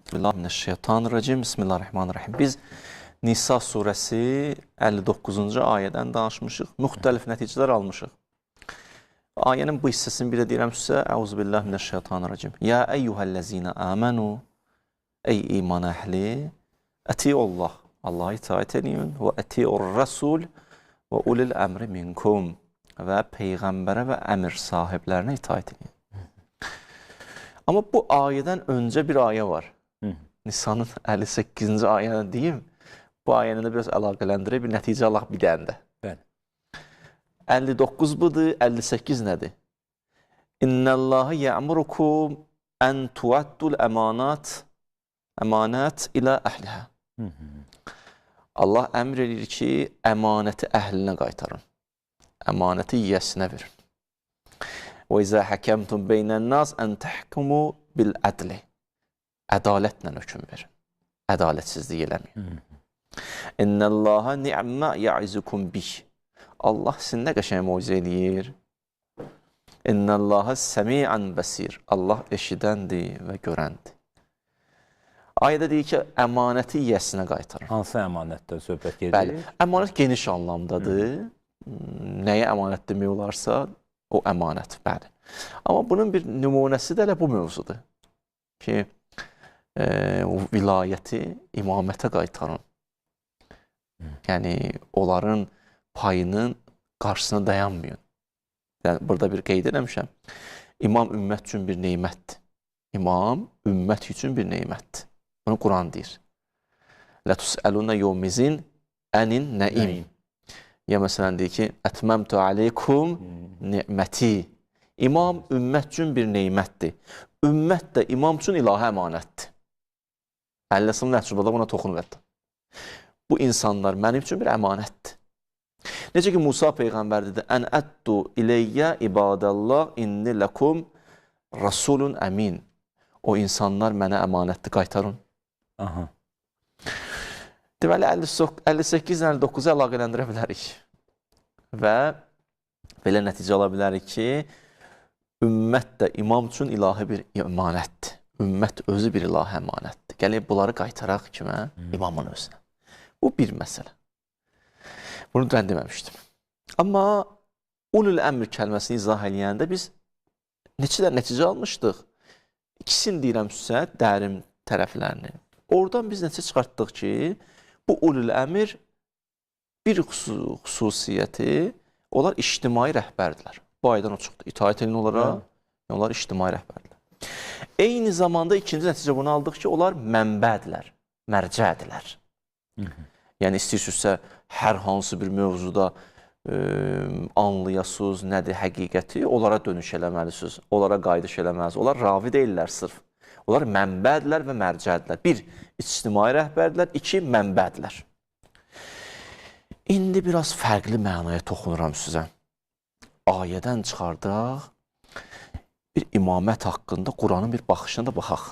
Bismillahirrahmanirrahim. Bismillahirrahmanirrahim. Biz Nisa surəsi 59-cu ayədən danışmışıq. Müxtəlif nəticələr almışıq. Ayənin bu hissəsini bir də deyirəm sizə. Euzubillahimineşşeytanirracim. Ya eyyuhəl-ləzina amanu. Ey iman əhli. Ətiyullah. Allah'a itaat edin. Və ətiyur-rəsul. Və ulil əmri minkum. Və Peyğəmbərə və əmr sahiblərinə itaat edin. Amma bu ayədən öncə bir ayə var. Nisa'nın 58-ci ayəni deyim. Bu ayəni də biraz əlaqələndirək, bir nəticə alaq bir dəndə. 59 budur, 58 nədir? İnnəllâhı yə'murukum ən tuaddul əmanət ilə əhlihə. Allah əmr edir ki, əmanəti əhlinə qaytarın. Əmanəti yiyəsinə verin. Və izə həkəmtum beynən-nas ən təhkumu bil-ədli. Ədalətlə hökm verin. Ədalətsizlik eləməyin. İnnəllâhə ni'mə ya'izukum bih. Allah sizin nə qəşəng moizə eləyir. İnnəllâhə səmi'ən bəsir. Allah eşidəndir və görəndir. Ayədə deyir ki, əmanəti yiyəsinə qaytarın. Hansı əmanətdə söhbət gedir? Bəli, əmanət geniş anlamdadır. Nəyə əmanət demək olarsa, o əmanət, bəli. Amma bunun bir nümunəsi də elə bu mövzudur. Ki, o vilayəti imamətə qaytarın. Yəni, onların payının qarşısına dayanmayın. Yəni, burada bir qeyd eləmişəm. İmam ümmət üçün bir neymətdir. İmam ümmət üçün bir neymətdir. Bunu Quran deyir. Lətusəlunə yevmizin ənin nəim. Ya məsələn deyir ki, ətməmtu aleykum ni'məti. İmam ümmət üçün bir neymətdir. Ümmət də imam üçün ilahə əmanətdir. Əlləsinin nəhcubada buna toxunur hətta. Bu insanlar mənim üçün bir əmanətdir. Necə ki, Musa Peyğəmbər dedi, ən əddu iləyyə ibadəllah inni ləkum rasulun əmin. O insanlar mənə əmanətdir, qaytarın. Deməli, 58-59-u əlaqələndirə bilərik. Və belə nəticə ala bilərik ki, ümmət də imam üçün ilahi bir əmanətdir. Ümmət özü bir ilahi əmanətdir. Gələk, bunları qaytaraq kimə? İmamın özünə. Bu bir məsələ. Bunu mən deməmişdim. Amma ulul əmr kəlməsini izah eləyəndə biz neçə almışdıq? İkisini deyirəm sizə, dərin tərəflərini. Oradan biz neçə çıxartdıq ki, bu ulul əmr bir xüsusiyyəti, onlar ictimai rəhbərdirlər. Bu aydan o çıxdı. İtaət edin onlara, onlar ictimai rəhbərdirlər. Eyni zamanda ikinci nəticə bunu aldıq ki, onlar mənbədirlər, mərcədirlər. Yəni, istəyirsinizsə, hər hansı bir mövzuda anlayasınız, nədir həqiqəti, onlara dönüş eləməlisiniz, onlara qayıdış eləməlisiniz. Onlar ravi deyirlər sırf. Onlar mənbədirlər və mərcədirlər. Bir, ictimai rəhbərdirlər, iki, mənbədirlər. İndi biraz fərqli mənaya toxunuram sizə. Ayədən çıxardaq, bir imamət haqqında Quranın bir baxışına da baxaq.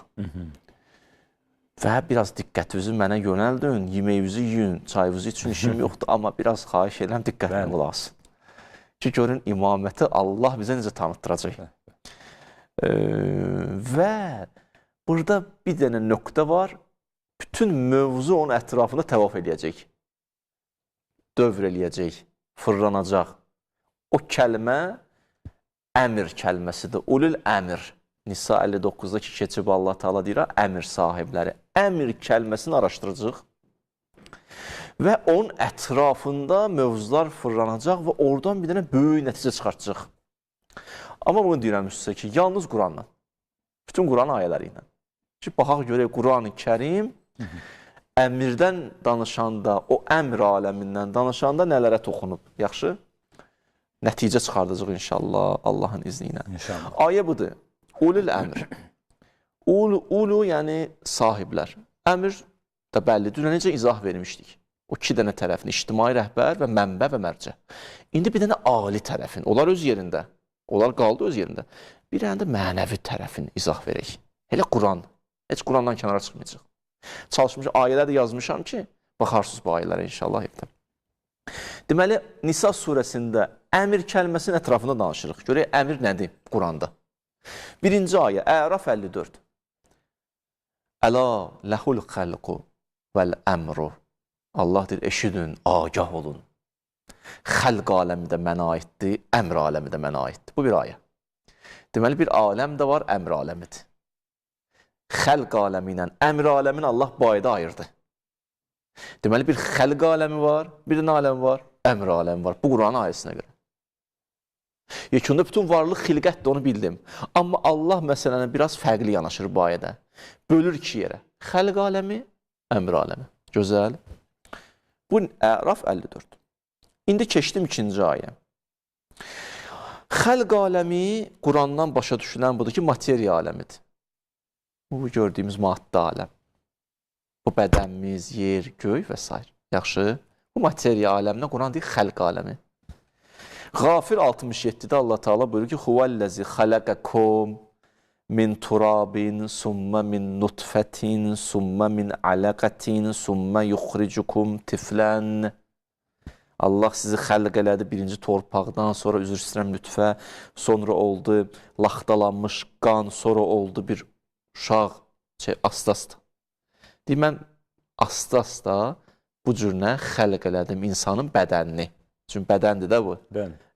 Və biraz diqqətinizi mənə yönəldin, yeməyinizi yiyin, çayınızı üçün işim yoxdur, amma biraz xahiş edirəm, diqqətli olasın. Ki, görün, imaməti Allah bizə necə tanıtdıracaq. Və burada bir dənə nöqtə var, bütün mövzu onun ətrafında təvaf edəcək, dövr eləyəcək, fırlanacaq. O kəlmə əmr kəlməsidir, ulul əmr. Nisa 59-dakı keçib Allah Teala deyir, əmr sahibləri. Əmr kəlməsini araşdıracaq və onun ətrafında mövzular fırlanacaq və oradan bir dənə böyük nəticə çıxartacaq. Amma bunu deyirəm sizə ki, yalnız Quranla, bütün Quran ayələri ilə. Ki, baxaq görək, Quran-ı Kərim əmrdən danışanda, o əmr aləmindən danışanda nələrə toxunub, yaxşı? Nəticə çıxardacaq inşallah, Allahın izni ilə. Ayə budur. Ulul əmr. Ulu, yəni sahiblər. Əmr də bəllidir. Necə izah vermişdik? O iki dənə tərəfini, ictimai rəhbər və mənbə və mərcə. İndi bir dənə ali tərəfin, onlar öz yerində. Onlar qaldı öz yerində. Bir dənə də mənəvi tərəfin izah verək. Elə Quran. Heç Qurandan kənara çıxmayacaq. Çalışmış, ayələr də yazmışam ki, baxarsınız bu ayələrə inşallah evdə. Deməli, Nisa surəsində əmr kəlməsinin ətrafında danışırıq. Görək, əmr nədir Quranda? Birinci ayə, Əraf 54. Əla ləhul xəlqu vəl əmru. Allah deyir, eşidin, agah olun. Xəlq aləmi də mənə aiddir, əmr aləmi də mənə aiddir. Bu bir ayə. Deməli, bir aləm də var, əmr aləmidir. Xəlq aləmi ilə əmr aləmini Allah bu ayda ayırdı. Deməli, bir xəlq aləmi var, bir də nə aləmi var? Əmr aləmi var. Bu Quran ayəsinə görə. Yekunda bütün varlıq xilqətdir, onu bildim. Amma Allah məsələni biraz fərqli yanaşır bu ayədə. Bölür iki yerə. Xəlq aləmi, əmr aləmi. Gözəl. Bu Əraf 54. İndi keçdim ikinci ayə. Xəlq aləmi Qurandan başa düşülən budur ki, materiya aləmidir. Bu gördüyümüz maddə aləm. Bu bədənimiz, yer, göy və s. Yaxşı. Bu materiya aləminə Quran deyir xəlq aləmi. Qafir 67-də Allah Teala buyurur ki, Huvəl-ləzi xaləqəkum min turabin, summa min nutfətin, summa min aləqətin, summa yuxricukum tiflən. Allah sizi xəlq elədi birinci torpaqdan, sonra üzr istəyirəm nütfə, sonra oldu laxtalanmış qan, sonra oldu bir uşaq, asta-asta. Deyir, mən asta-asta bu cürünə xəlq elədim insanın bədənini. Çünki bədəndir də bu.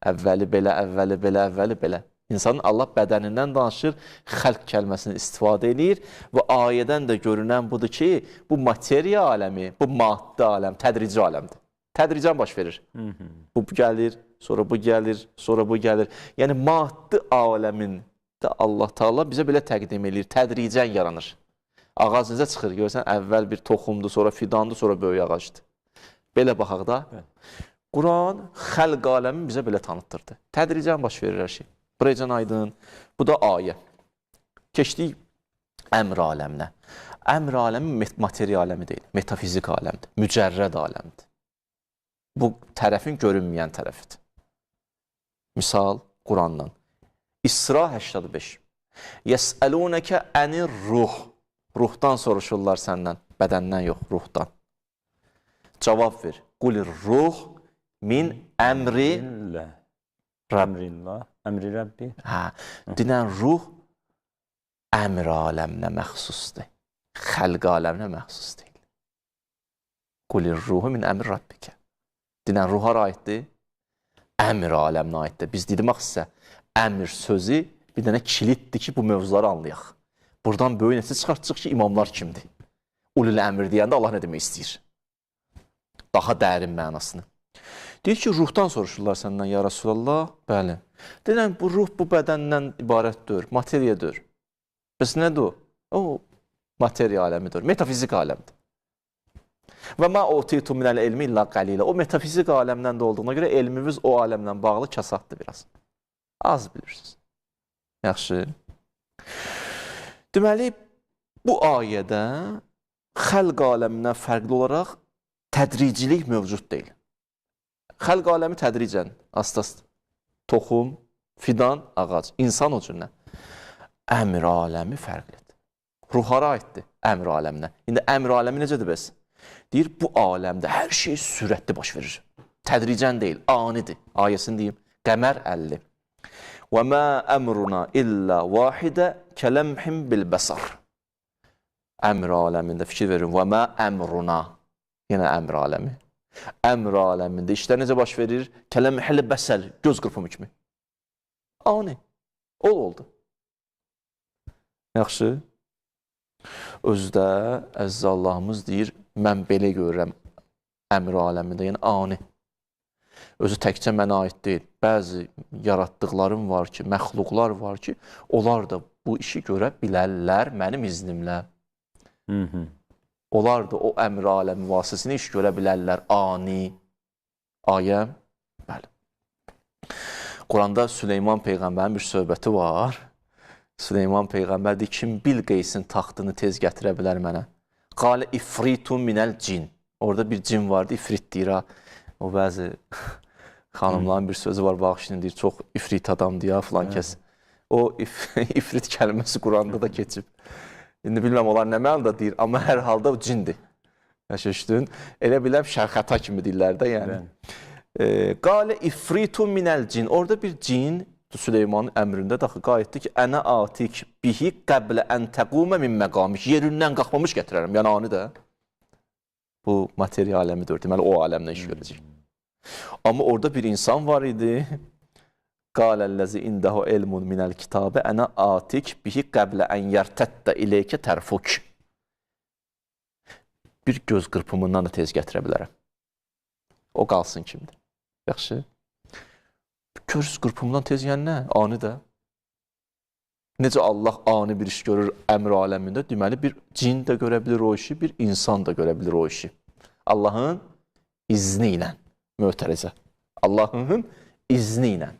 Əvvəli belə, əvvəli belə, əvvəli belə. İnsanın Allah bədənindən danışır, xəlq kəlməsini istifadə edir və ayədən də görünən budur ki, bu materiya aləmi, bu maddə aləm, tədrici aləmdir. Tədricən baş verir. Bu gəlir, sonra bu gəlir, sonra bu gəlir. Yəni, maddi aləmin də Allah Teala bizə belə təqdim edir, tədricən yaranır. Ağac necə çıxır, görürsən, əvvəl bir toxumdur, sonra fidandır, sonra böyük ağacdır. Belə baxaq da. Quran xəlq aləmin bizə belə tanıtdırdı. Tədricən baş verir hər şey. Buraycan aydın. Bu da ayə. Keçdik əmr aləminə. Əmr aləmi materiya aləmi deyil, metafizik aləmdir, mücərrəd aləmdir. Bu tərəfin görünməyən tərəfidir. Misal Qurandan. İsra 85. Yəsəlunəkə ənir ruh. Ruhdan soruşurlar səndən, bədəndən yox, ruhdan. Cavab ver. Qulir ruh min əmri Əmri Rəbbi. Dinən ruh əmr aləminə məxsusdur. Xəlq aləminə məxsus deyil. Qulir ruhu min əmri Rabbikə. Dinən ruh hara aiddir? Əmr aləminə aiddir. Biz dedim axı sizə, əmr sözü bir dənə kilitdir ki, bu mövzuları anlayaq. Buradan böyük nəticə çıxartacaq ki, imamlar kimdir? Ulul əmr deyəndə Allah nə demək istəyir? Daha dərin mənasını. Deyir ki, ruhdan soruşurlar səndən, ya Rasulallah. Bəli. Deyirəm, bu ruh bu bədəndən ibarətdir, materiyadır. Bəs nədir o? O, materiya aləmidir, metafizik aləmdir. Və mə utitu minəl elmi illa qəlilə. O metafizik aləmdən də olduğuna görə elmimiz o aləmlə bağlı kasatdır biraz. Az bilirsiniz. Yaxşı. Deməli, bu ayədə xəlq aləmindən fərqli olaraq tədricilik mövcud deyil. Xəlq aləmi tədricən, asta-asta. Toxum, fidan, ağac, insan o cürünə. Əmr aləmi fərqlidir. Ruhara aiddir əmr aləminə. İndi əmr aləmi necədir bəs? Deyir, bu aləmdə hər şey sürətli baş verir. Tədricən deyil, anidir. Ayəsini deyim, Qəmər 50. Və mə əmruna illə vahidə kələmhim bilbəsar. Əmr aləmində fikir verin. Və mə əmruna. Yenə əmr aləmi. Əmr aləmində işlər necə baş verir? Kələmhil bəsəl, göz qırpımı kimi. Ani. Oldu. Yaxşı. Özdə əziz Allahımız deyir, mən belə görürəm əmr aləmində, yəni ani. Özü təkcə mənə aid deyil. Bəzi yaratdıqlarım var ki, məxluqlar var ki, onlar da bu işi görə bilərlər mənim iznimlə. Onlar da o əmr aləmi vasitəsilə iş görə bilərlər. Ani. Ayə. Bəli. Quranda Süleyman Peyğəmbərin bir söhbəti var. Süleyman Peyğəmbər deyir, kim Bilqeysin taxtını tez gətirə bilər mənə? Qalə ifritun minəl cin. Orada bir cin vardı, ifrit deyir ha. O bəzi xanımların bir sözü var, bağışlayın deyir, çox ifrit adamdır ya filan kəs. O ifrit kəlməsi Quranda da keçib. İndi bilməm, onlar nə mənada deyir, amma hər halda o cindir. Yaşışdın. Elə biləm, şərxəta kimi deyirlər də, yəni. Qalə ifritun minəl cin. Orada bir cin Süleymanın əmrində daxı qayıtdı ki, ənə atik bihi qəblə ən təqumə min məqamik. Yerindən qalxmamış gətirərəm. Yəni anı da bu material aləmidir. Deməli, o aləmlə iş görəcək. Amma orada bir insan var idi. Qaləlləzi indəhu elmun minəl kitabə ənə atik bihi qəblə ən yərtəddə iləykə tərfuk. Bir göz qırpımından da tez gətirə bilərəm. O qalsın kimdir? Yaxşı. Göz qırpımından tez yəni nə? Ani də. Necə Allah ani bir iş görür əmr aləmində, deməli bir cin də görə bilir o işi, bir insan da görə bilir o işi. Allahın izni ilə. Möhtərəzə. Allahın izni ilə.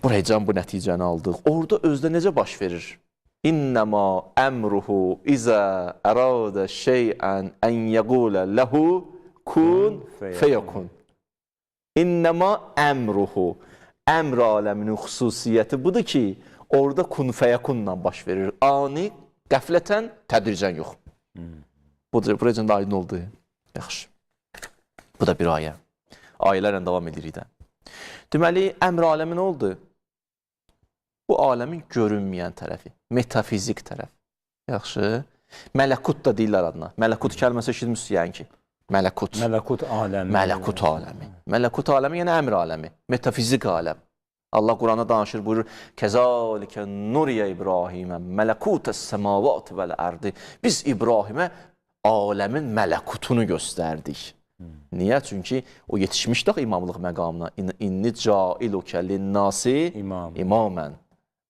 Buraycan bu nəticəni aldıq. Orada özdə necə baş verir? İnnəmə əmruhu izə əradə şeyən ən yəqulə ləhu kun feyəkun. İnnəmə əmruhu. Əmr aləminin xüsusiyyəti budur ki, orada kun feyəkunla baş verir. Ani, qəflətən, tədricən yox. Buraycan da aydın oldu. Yaxşı. Bu da bir ayə. Ayələrlə davam edirik də. Deməli, əmr aləmi nə oldu? Bu aləmin görünməyən tərəfi, metafizik tərəf. Yaxşı. Mələkut da deyirlər adına. Mələkut kəlməsi eşitmişsiniz yəni ki. Mələkut. Mələkut aləmi. Mələkut aləmi. Mələkut aləmi yəni əmr aləmi. Metafizik aləm. Allah Quranda danışır, buyurur. Kəzalikə nuriyə İbrahimə mələkutəs səmavat vəl-ərdi. Biz İbrahimə aləmin mələkutunu göstərdik. Niyə? Çünki o yetişmişdi imamlıq məqamına. İnni cailukə linnasi imamən.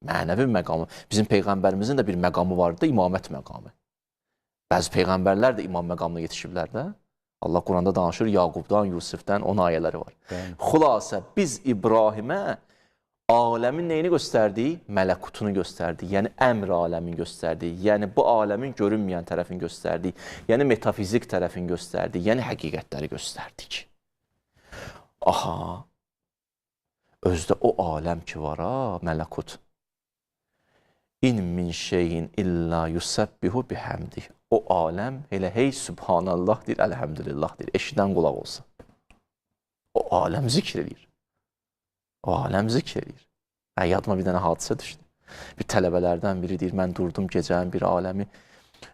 Mənəvi məqamı. Bizim Peyğəmbərimizin də bir məqamı vardı, imamət məqamı. Bəzi Peyğəmbərlər də imam məqamına yetişiblər də. Allah Quranda danışır, Yaqubdan, Yusifdən, onun ayələri var. Xülasə, biz İbrahimə aləmin neyini göstərdik? Mələkutunu göstərdik. Yəni, əmr aləmin göstərdik. Yəni, bu aləmin görünməyən tərəfini göstərdik. Yəni, metafizik tərəfini göstərdik. Yəni, həqiqətləri göstərdik. Aha, özdə o aləm ki var, mələkut. İn min şeyin illa yusəbbihu bihəmdih. O aləm elə hey Subhanallah deyir, əlhəmdülillah deyir. Eşidən qulaq olsun. O aləm zikr edir. O aləm zikr edir. Yadıma bir dənə hadisə düşdü. Bir tələbələrdən biri deyir, mən durdum gecənin bir aləmi,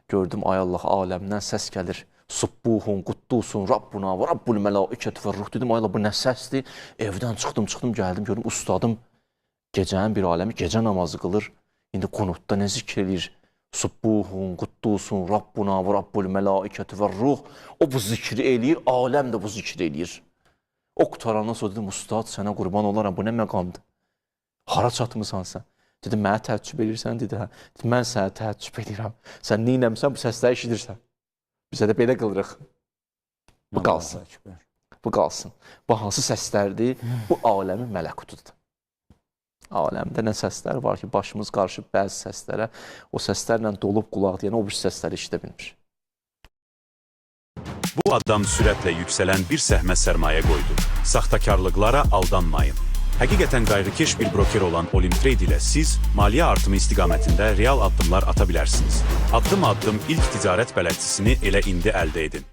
gördüm, ay Allah, aləmdən səs gəlir. Subbuhun, quddusun, Rabbuna və Rabbul mələikətü və ruh. Dedim, ay Allah, bu nə səsdir? Evdən çıxdım, gəldim, gördüm, ustadım gecənin bir aləmi, gecə namazı qılır. İndi qunutda nə zikr edir? Subbuhun, quddusun, Rabbuna və Rabbul mələikətü və ruh. O bu zikri eləyir, aləm də bu zikri eləyir. O qutarandan sonra dedim, ustad, sənə qurban olaram, bu nə məqamdır? Hara çatmısan sən? Dedim, mənə təəccüb edirsən, dedi, hə. Dedim, mən sənə təəccüb edirəm. Sən neynəmsən, bu səsləri eşidirsən. Bizə də belə qılırıq. Bu qalsın. Bu qalsın. Bu hansı səslərdir? Bu aləmin mələkutudur. Aləmdə nə səslər var ki, başımız qarışıb bəzi səslərə, o səslərlə dolub qulaq deyən o bir səsləri işidə bilmir. Bu adam sürətlə yüksələn bir səhmə sərmayə qoydu. Saxtakarlıqlara aldanmayın. Həqiqətən qayğıkeş bir broker olan Olimtrade ilə siz maliyyə artımı istiqamətində real addımlar ata bilərsiniz. Addım-addım ilk ticarət bələdçisini elə indi əldə edin.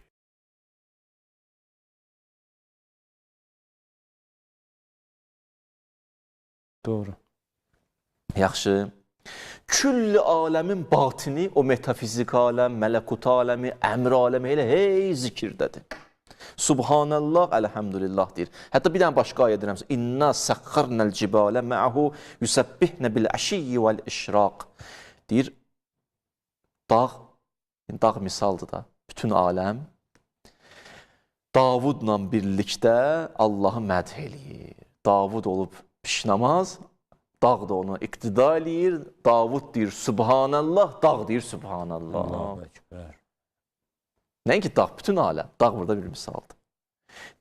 Doğru. Yaxşı. Külli aləmin batini, o metafizik aləm, mələkut aləmi, əmr aləmi elə hey zikirdədir. Subhanallah, əlhəmdülillah deyir. Hətta bir dənə başqa ayə deyirəm. İnna səxxarnəl cibalə mə'hu yusəbbihnə bil-əşiyyi vəl-işraq. Deyir, dağ misaldır da, bütün aləm Davudla birlikdə Allahı mədh eləyir. Davud olub pişnamaz, dağ da onu iqtida eləyir. Davud deyir Subhanallah, dağ deyir Subhanallah. Allahu Ekber. Nəinki dağ, bütün aləm. Dağ burada bir misaldır.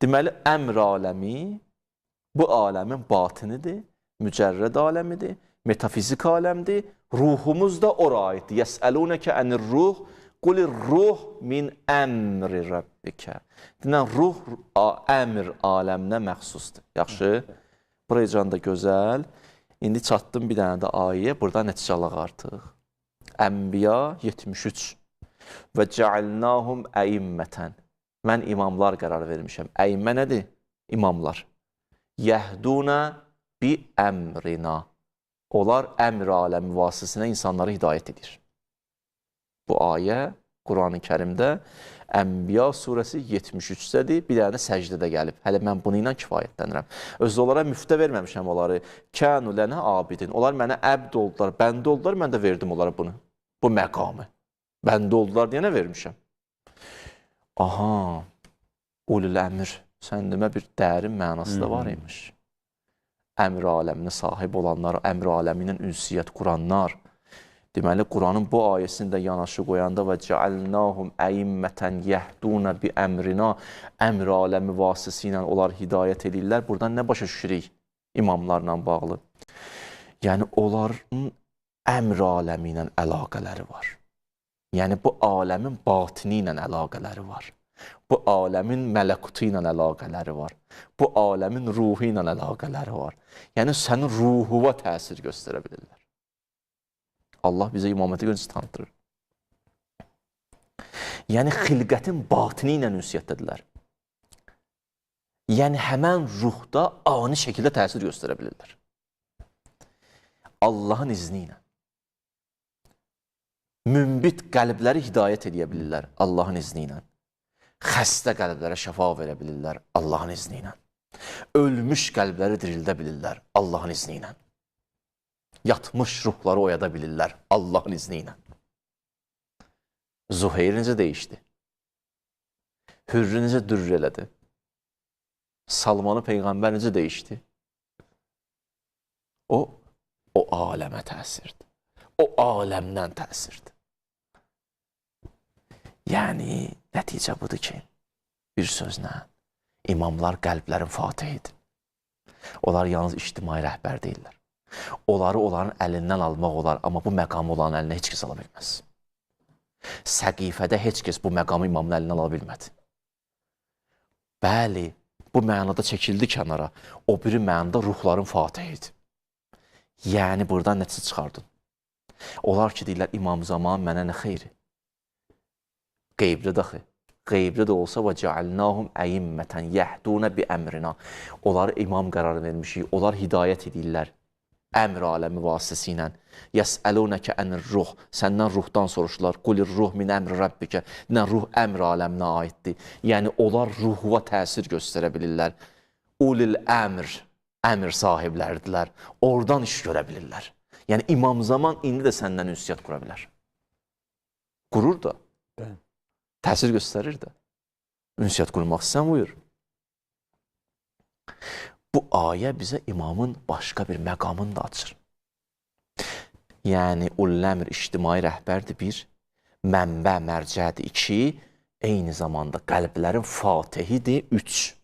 Deməli, əmr aləmi bu aləmin batinidir, mücərrəd aləmidir, metafizik aləmdir. Ruhumuz da ora aiddir. Yəsəlunəkə ənir-ruh, qulir-ruh min əmri Rabbikə. Dinən, ruh əmr aləminə məxsusdur. Yaxşı? Buraycan da gözəl. İndi çatdım bir dənə də ayə, burada nəticə alaq artıq. Ənbiya 73. Və cəalnahum əimmətən. Mən imamlar qərar vermişəm. Əimmə nədir? İmamlar. Yəhduna bi əmrina. Onlar əmr aləmi vasitəsilə insanları hidayət edir. Bu ayə Quran-ı Kərimdə Ənbiya surəsi 73-dədir, bir dənə səcdədə gəlib. Hələ mən bunu ilə kifayətlənirəm. Özdə onlara müftə verməmişəm onları. Kənu lənə abidin. Onlar mənə əbd oldular, bəndə oldular, mən də verdim onlara bunu. Bu məqamı. Bəndə oldular deyənə vermişəm. Aha, ulul əmr. Sən demə bir dərin mənası da var imiş. Əmr aləminə sahib olanlar, əmr aləmi ilə ünsiyyət quranlar. Deməli, Quranın bu ayəsini də yanaşı qoyanda və cəalnahum əimmətən yəhduna bi əmrina, əmr aləmi vasitəsilə onlar hidayət edirlər. Buradan nə başa düşürük imamlarla bağlı? Yəni, onların əmr aləmi ilə əlaqələri var. Yəni, bu aləmin batini ilə əlaqələri var. Bu aləmin mələkutu ilə əlaqələri var. Bu aləmin ruhu ilə əlaqələri var. Yəni, sənin ruhuva təsir göstərə bilirlər. Allah bizə imaməti görüntüsü tanıtırır. Yəni, xilqətin batini ilə ünsiyyətdədirlər. Yəni, həmən ruhda ani şəkildə təsir göstərə bilirlər. Allahın izni ilə. Münbit qəlbləri hidayət edə bilirlər Allahın izni ilə. Xəstə qəlblərə şəfa verə bilirlər Allahın izni ilə. Ölmüş qəlbləri dirildə bilirlər Allahın izni ilə. Yatmış ruhları oyada bilirlər Allahın izni ilə. Zuheyr necə dəyişdi? Hürrü necə dürr elədi? Salmanı Peyğəmbər necə dəyişdi? O aləmə təsirdir. O aləmdən təsirdir. Yəni, nəticə budur ki, bir sözlə, imamlar qəlblərin fatihidir. Onlar yalnız ictimai rəhbər deyirlər. Onları onların əlindən almaq olar, amma bu məqamı onların əlinə heç kəs ala bilməz. Səqifədə heç kəs bu məqamı imamın əlindən ala bilmədi. Bəli, bu mənada çəkildi kənara, o biri mənada ruhların fatihidir. Yəni, buradan nəticə çıxardın. Onlar ki, deyirlər, imam zaman mənə nə xeyri? Qeybli daxı. Qeybli də olsa və cəalnahum əimmətən yəhdunə bi əmrina. Onları imam qərarı vermişik, onlar hidayət edirlər. Əmr aləmi vasitəsilə. Yəsəlunəkə ənir ruh. Səndən ruhdan soruşurlar. Qulir ruh min əmri Rabbikə. Nə ruh əmr aləminə aiddir. Yəni, onlar ruhuva təsir göstərə bilirlər. Ulil əmr. Əmr sahibləridirlər. Oradan iş görə bilirlər. Yəni, imam zaman indi də səndən ünsiyyət qura bilər. Qurur da. Təsir göstərir də. Ünsiyyət qurmaq istəyən buyur. Bu ayə bizə imamın başqa bir məqamını da açır. Yəni, ulləmr ictimai rəhbərdir bir, mənbə mərcədir iki, eyni zamanda qəlblərin fatihidir üç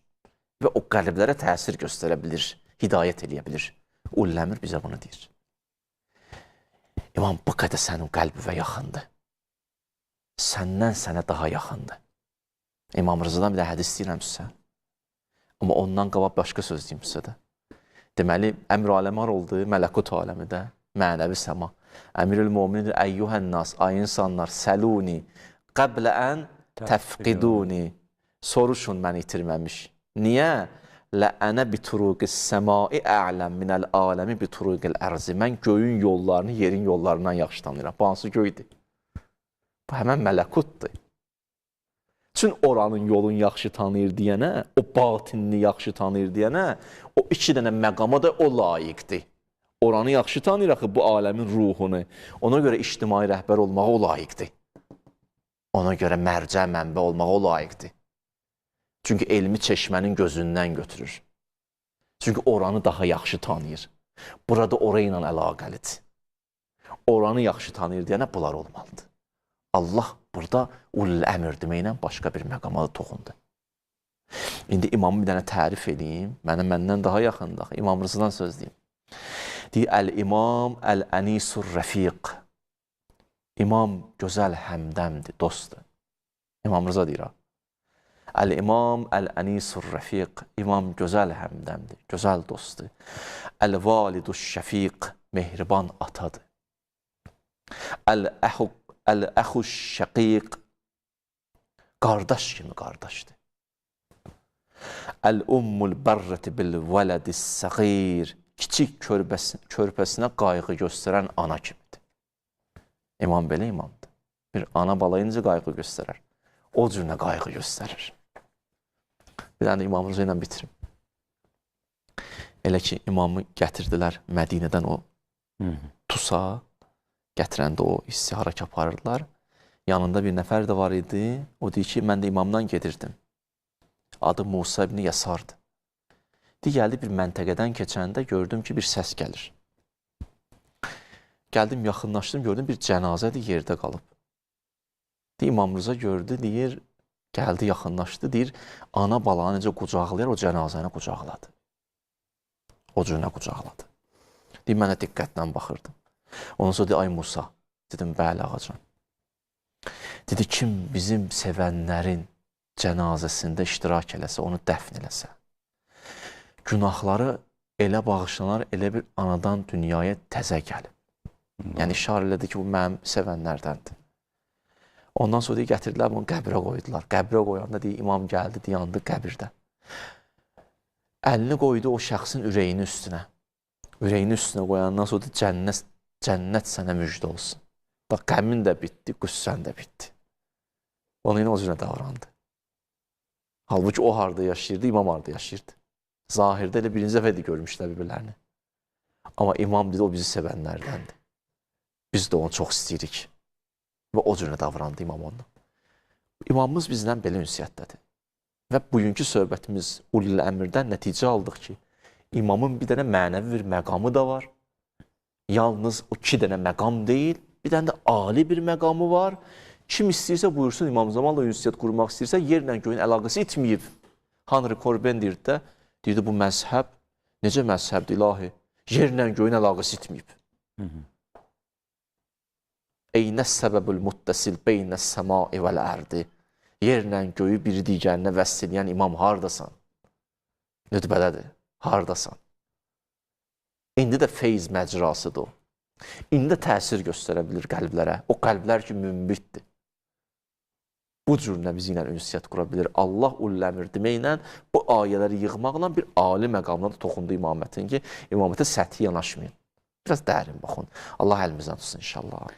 və o qəlblərə təsir göstərə bilir, hidayət edə bilir. Ulləmr bizə bunu deyir. İmam, bu qədər sənin qəlbivə yaxındır. Səndən sənə daha yaxındır. İmam Rızadan bir də hədis deyirəm sizə. Amma ondan qabaq başqa söz deyim sizə də. Deməli, əmr aləmi oldu, mələkut aləmi də, mənəvi səma. Əmirül müminin əyyuhən nas, ay insanlar, səluni, qəblə ən təfqiduni. Soruşun məni itirməmiş. Niyə? Ləənə bituruqis səmai ələm minəl aləmi bituruqil ərzi. Mən göyün yollarını yerin yollarından yaxşı tanıyıram. Bu hansı göydür? Bu həmən mələkutdur. Çün oranın yolun yaxşı tanıyır deyənə, o batinini yaxşı tanıyır deyənə, o iki dənə məqama da o layiqdir. Oranı yaxşı tanıyır axı bu aləmin ruhunu. Ona görə ictimai rəhbər olmağa o layiqdir. Ona görə mərcə, mənbə olmağa o layiqdir. Çünki elmi çeşmənin gözündən götürür. Çünki oranı daha yaxşı tanıyır. Burada ora ilə əlaqəlidir. Oranı yaxşı tanıyır deyənə bunlar olmalıdır. Allah burada ulul əmr deməklə başqa bir məqama da toxundu. İndi imamı bir dənə tərif edeyim. Məndən daha yaxındır. İmam Rızadan söz deyim. Deyir, Əl-İmam Əl-Ənisur Rəfiq. İmam gözəl həmdəmdir, dostdur. İmam Rıza deyir. Əl-İmam Əl-Ənisur Rəfiq. İmam gözəl həmdəmdir, gözəl dostdur. Əl-Validu Şəfiq. Mehriban atadır. Əl-Əxuş Şəqiq. Qardaş kimi qardaşdır. Əl-Ummul Bərrəti bil-Vələdis-Səğir. kiçik körpəsinə qayğı göstərən ana kimidir. İmam belə imamdır. Bir ana balaya necə qayğı göstərər? O cürünə qayğı göstərir. Bir dənə imamımızı ilə bitirim. Elə ki, imamı gətirdilər Mədinədən o Tusa, gətirəndə o istihara aparırdılar. Yanında bir nəfər də var idi. O deyir ki, mən də imamdan gedirdim. Adı Musa ibn Yasardır. Gəldi bir məntəqədən keçəndə gördüm ki, bir səs gəlir. Gəldim, yaxınlaşdım, gördüm bir cənazədir, yerdə qalıb. İmam Rıza gördü, deyir, gəldi, yaxınlaşdı, deyir, ana balanı necə qucaqlayır, o cənazəni qucaqladı. O cürünə qucaqladı. Deyir, mənə diqqətlə baxırdım. Ondan sonra deyir, ay Musa, dedim, bəli ağacan. Dedi, kim bizim sevənlərin cənazəsində iştirak eləsə, onu dəfn eləsə, günahları elə bağışlanar, elə bir anadan dünyaya təzə gəlib. Yəni, işarə elədi ki, bu mənim sevənlərdəndir. Ondan sonra gətirdilər, bunu qəbrə qoydular. Qəbrə qoyanda deyir, imam gəldi, dayandı qəbirdə. Əlini qoydu o şəxsin ürəyinin üstünə. Ürəyinin üstünə qoyandan sonra cənnət sənə müjdə olsun. Bax, qəmin də bitdi, qüssən də bitdi. Onun o cürə davrandı. Halbuki o harada yaşayırdı, imam harada yaşayırdı. Zahirdə elə birinci dəfədir görmüşlər bir-birlərini. Amma imam dedi, o bizi sevənlərdəndir. Biz də onu çox istəyirik. Və o cürə davrandı imam ondan. İmamımız bizdən belə ünsiyyətdədir. Və bugünkü söhbətimiz ulul əmrdən nəticə aldıq ki, imamın bir dənə mənəvi bir məqamı da var. Yalnız o 2 dənə məqam deyil, bir dənə də ali bir məqamı var. Kim istəyirsə buyursun, İmam Zamanla ünsiyyət qurmaq istəyirsə, yerlə göyün əlaqəsi itməyib. Henry Corbin deyirdi, bu məzhəb, necə məzhəbdir ilahi? Yerlə göyün əlaqəsi itməyib. Eynəs səbəbül muttəsil beynəs səmai vəl-ərdi. Yerlə göyü biri digərinə vəsl eləyən imam hardasan? Nütbədədir, hardasan? İndi də feyz məcrasıdır o. İndi də təsir göstərə bilir qəlblərə. O qəlblər ki, mümbitdir. Bu cürünə bizi ilə ünsiyyət qura bilir. Allah ulul əmr deməklə, bu ayələri yığmaqla bir ali məqamına da toxundu imamətin ki, imamətə səthi yanaşmayın. Biraz dərin baxın. Allah əlimizdən tutsun inşallah.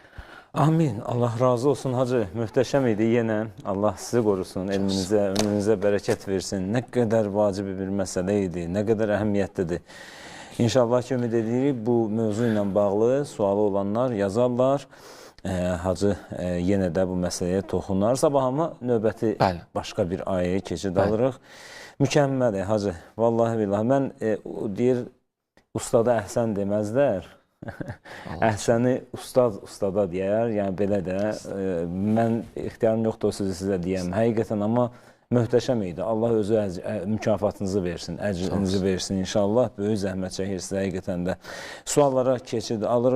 Amin. Allah razı olsun hacı. Möhtəşəm idi yenə. Allah sizi qorusun, elminizə, ömrünüzə bərəkət versin. Nə qədər vacib bir məsələ idi, nə qədər əhəmiyyətlidir. İnşallah ki, ümid edirik, bu mövzu ilə bağlı sualı olanlar yazarlar. Hacı yenə də bu məsələyə toxunar. Sabahıma növbəti başqa bir ayəyə keçid alırıq. Mükəmməl hacı. Vallahi billahi. Mən deyir, ustada əhsən deməzlər. Əhsəni ustada deyər, yəni belə də. Mən ixtiyarım yoxdur o sözü sizə deyəm. Həqiqətən, amma möhtəşəm idi. Allah özü mükafatınızı versin, əcrinizi versin inşallah. Böyük zəhmət çəkirsiniz həqiqətən də. Suallara keçid alırıq.